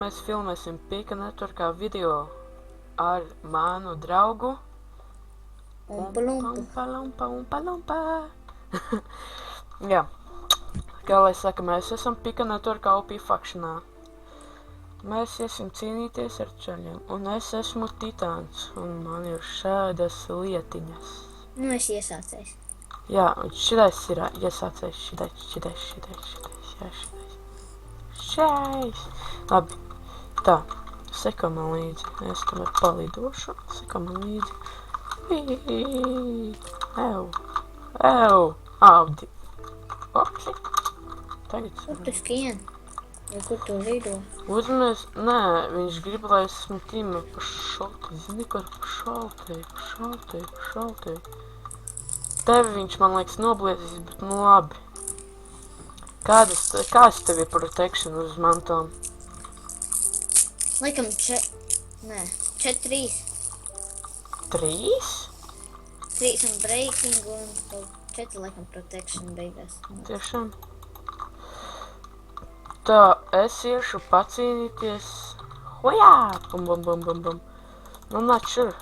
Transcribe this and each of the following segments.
Mēs filmēsim Pika Networkā video ar manu draugu. Umpa lumpa. Jā. Kā lai saka, mēs esam Pika Networkā OP fakšanā. Mēs iesim cīnīties ar čaļiem. Un es esmu titāns. Un man ir šādas lietiņas. Nu, es iesācējs. Jā, un šitais ir iesācējs. Šitais. Jā, šitais. Labi. Tā, seko man līdzi. Es tomēr palidošu. Seko man līdzi. Ew. Audi. Opsi. Tagad. Kur tu skrien? Vai kur tu lido? Uzmanīs. Nē, viņš grib, lai es esmu tīmē pa šaltai. Zini, kā pa šaltai. Tevi viņš, man liekas, nobliezīs, bet nu labi. Kāds tev ir protection uz mantām? Laikam 4, 3. 3? 3 un breaking un 4 laikam protection beigās. Tiešām. Tā, es iešu pacīnīties. Hojā! Bum. Nu, nāc šur,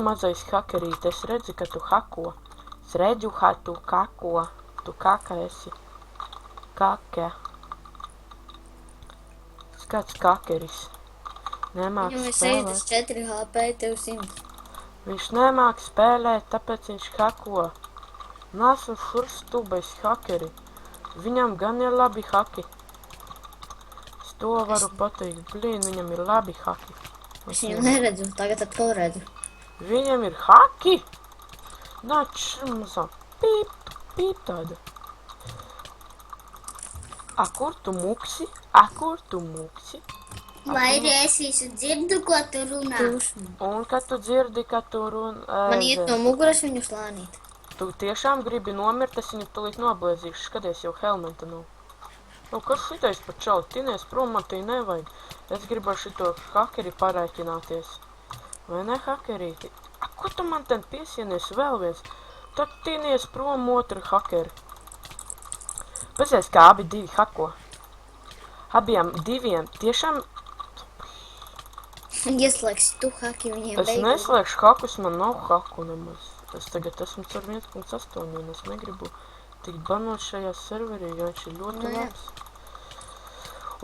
mazais hakerīt. Es redzu, ka tu hako. Es redzu, ka tu kako. Tu kaka esi. Kake. Kāds kakeris. Nemāk Viņam ir spēlēt. 64 HP, tev 100. Viņš nemāk spēlēt, tāpēc viņš hako. Nāc un šur stūbais hakeri. Viņam gan ir labi haki. Es to varu pateikt. Blīn, viņam ir labi haki. Es viņu neredzu, tagad atkal redzu. Viņam ir haki? Nāc šur mazā. Pīp tāda. Kur tu muksi? Vai es visu dzirdu, ko tu runā? Un kad tu dzirdi, ka tu runā... Man iet no muguras viņu slānīt. Tu tiešām gribi nomirt, es viņu tulīt noblēzīšu. Skaties, jau helmeta nav. Nu, kas šitais par čalu? Tinies prom, man tī nevajag. Es gribu ar šito hakeri parēķināties. Vai ne hakerīti? Ko tu man ten piesienies vēl viens? Tad tinies prom otru hakeri. Pazies, kā abi divi hako. Abiem diviem tiešām... Ieslēgsi tu haki viņiem Es neslēgšu hakus, man nav haku nemaz. Es tagad esmu ar 1.8 un es negribu tikt banot šajā serverī, jo viņš ir ļoti labs.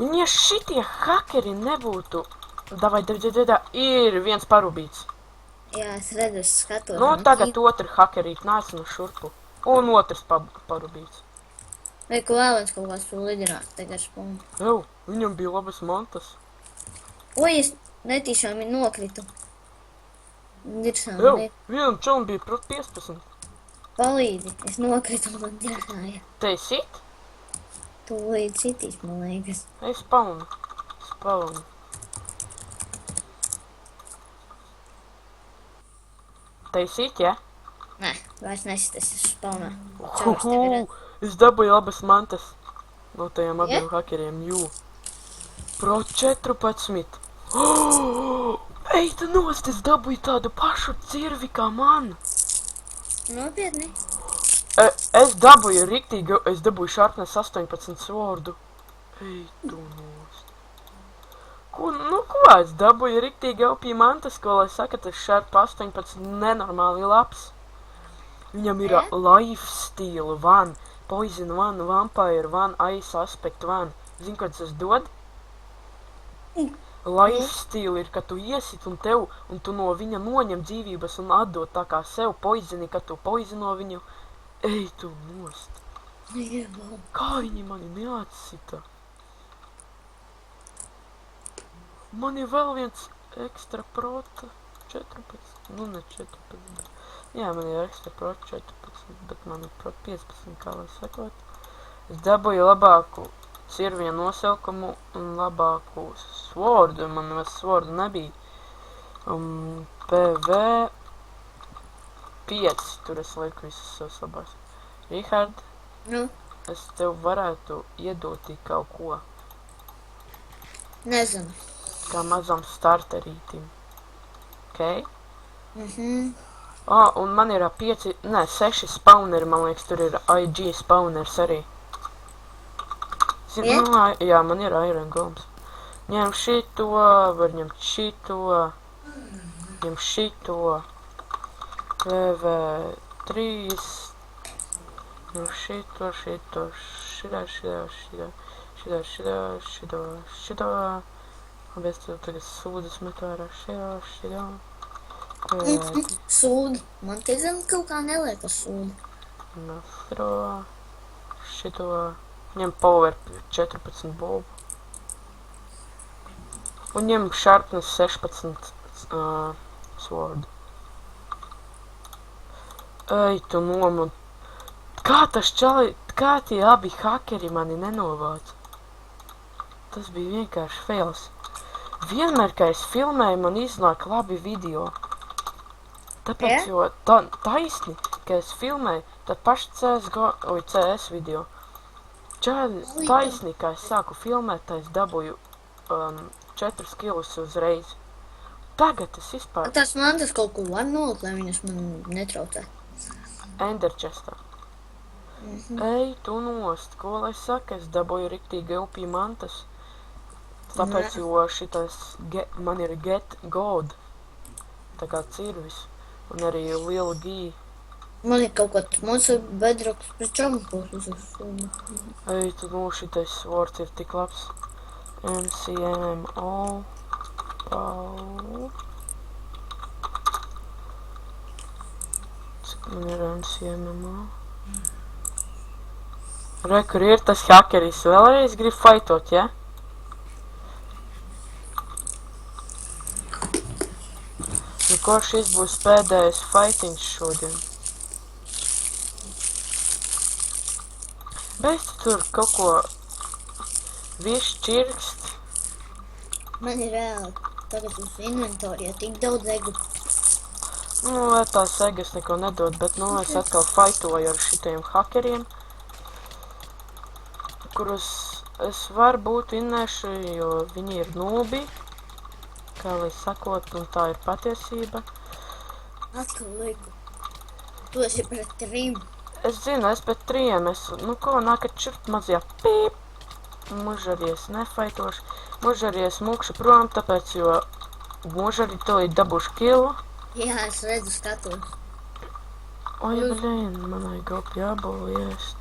Un ja šitie hakeri nebūtu... Davai, ir viens parubīts. Jā, es redzu, es skatos. Nu, tagad otru hakerīt, nāc no šurpu. Un otrs parubīts. Vai ko vēl viens kaut kāds tu lidināt tagad spūnu? Jau, viņam bija labas mantas. Oi, es netīšām viņu nokritu. Jau, vienam čalam bija prot 15. Palīdzi, es nokritu un man ģirnāja. Te sit? Tu līdz sitīs, man liekas. Es spaunu. Te sit, ja? Nē, vairs nesit, es spaunā. Es dabūju labas mantas no tajiem abiem hakeriem, jū. Pro 14. Ej, tu nost, es dabūju tādu pašu cirvi kā man. Nopietni? Es dabūju Sharpness 18 svordu. Ej, tu nost. Ko es dabūju riktīgi OP mantas, ko lai saka, tas Sharp 18 nenormāli labs. Viņam ir lifestyle van, poison van, vampire van, ice aspect van. Zini, ko tas dod? Lifestyle ir, ka tu iesit un tu no viņa noņem dzīvības un atdod tā kā sev poizini, ka tu poizino viņu. Ej, tu nost. Kā viņi mani neatsita? Man ir vēl viens ekstra prota 14. Nu, ne 14. Jā, man ir ekstra prota 14, bet man ir prota 15, kā lai sakot. Es dabūju labāku cirvie nosaukumu un labāku svordu, man nemaz svordu nebija. PV 5, tur es lieku visas savas labās. Rihard, es tev varētu iedot kaut ko. Nezinu. Kā mazam starterītim. Ok? Un man ir 6 spawneri, man liekas, tur ir IG spawners arī. Jā, man ir Iron Golems. Ņem šito, var ņemt šito. Ņem šito. VV3. Ņem šito. Šito. Labi, es tev tagad sūdas metu ārā. Šito. Sūdi. Man te zem kaut kā neliekas sūdi. Nafro. Šito. Ņem power 14 bulbu. Un ņem sharpness 16 sword. Ej, tu nomu. Kā tie abi hakeri mani nenovāca? Tas bija vienkārši fails. Vienmēr, kad es filmēju, man iznāk labi video. Tāpēc, jo taisni, kad es filmēju, tad paši CS video. Taisni, kad es sāku filmēt, tad es dabūju 4 kilus uzreiz. Tagad es vispār... Tas man tas kaut ko var nolikt, lai viņas man netraucē. Ender chestā. Ej, tu nost, ko lai saka, es dabūju riktīgi LP mantas. Tāpēc, jo šitais man ir get god. Tā kā cirvis. Un arī liela gī. Man ir kaut kāds monster bedrocks pret čampos uzsūma. Ej, tu nu, šitais swords ir tik labs. MCMO. Pau. Cik man ir MCMO? Re, kur ir tas hakeris? Vēlreiz grib fightot, ja? Nu, ko šis būs pēdējais fightiņš šodien? Bez tur kaut ko viss čirkst. Man ir reāli tagad uz inventorija tik daudz egu. Nu, tās egas neko nedod, bet, nu, es atkal fightoju ar šitiem hakeriem, kurus es varbūt innēšu, jo viņi ir nūbi, kā lai sakot, un tā ir patiesība. Atkal lieku. Tu esi pret 3. Es zinu, es pret 3, nu ko, nākat čurt mazajā pīp. Mužari es nefaitošu, mužari es mūkšu prom, tāpēc, jo mužari to ir dabūšu kilu. Jā, es redzu, skatos. Oi, blēn, manai galp jābolu iest.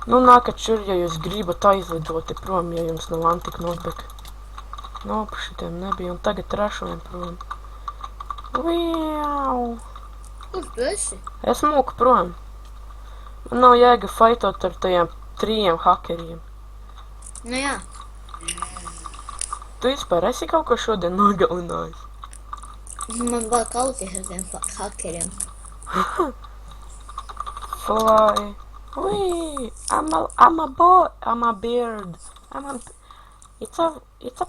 Nu, nākat šur, ja jūs gribat aizlidoti prom, ja jums nav antiknotbeka. Nopu šitiem nebija, un tagad rašojam prom. Viau! Kur tu esi? Es mūku prom. Man nav jēga faitot ar tajiem 3 hakeriem. Nu jā. Tu vispār esi kaut ko šodien nogalinājis? Man vēl kauties ar tiem hakeriem. Fly. Wee! I'm a boy. I'm a bird. It's a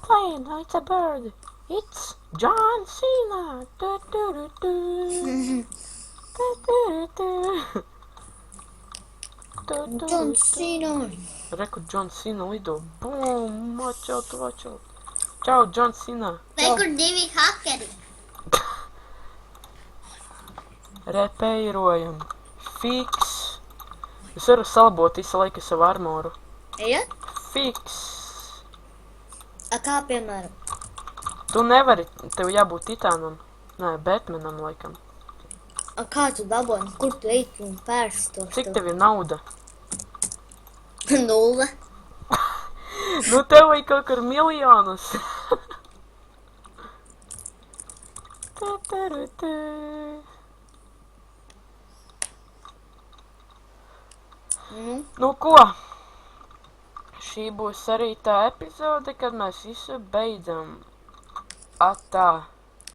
plane. It's a bird. It's John Cena. Du, du, du, du. Du, du, du. John Cena. Reku John Cena lido. Bum! Watch out. Čau, John Cena. Rekur 2 hakeri. Repeirojam. Fiks. Es varu salabot visu laiku savu armoru. Ejat? Fiks. A kā piemēram? Tu nevari, tev jābūt titānam. Nē, Batmanam laikam. A kā tu daboni? Kur tu ej un pērsi to? Cik tev ir nauda? 0. Nu tev vajag kaut kur miljonus. Nu ko? Šī būs arī tā epizode, kad mēs visu beidzam. Atā.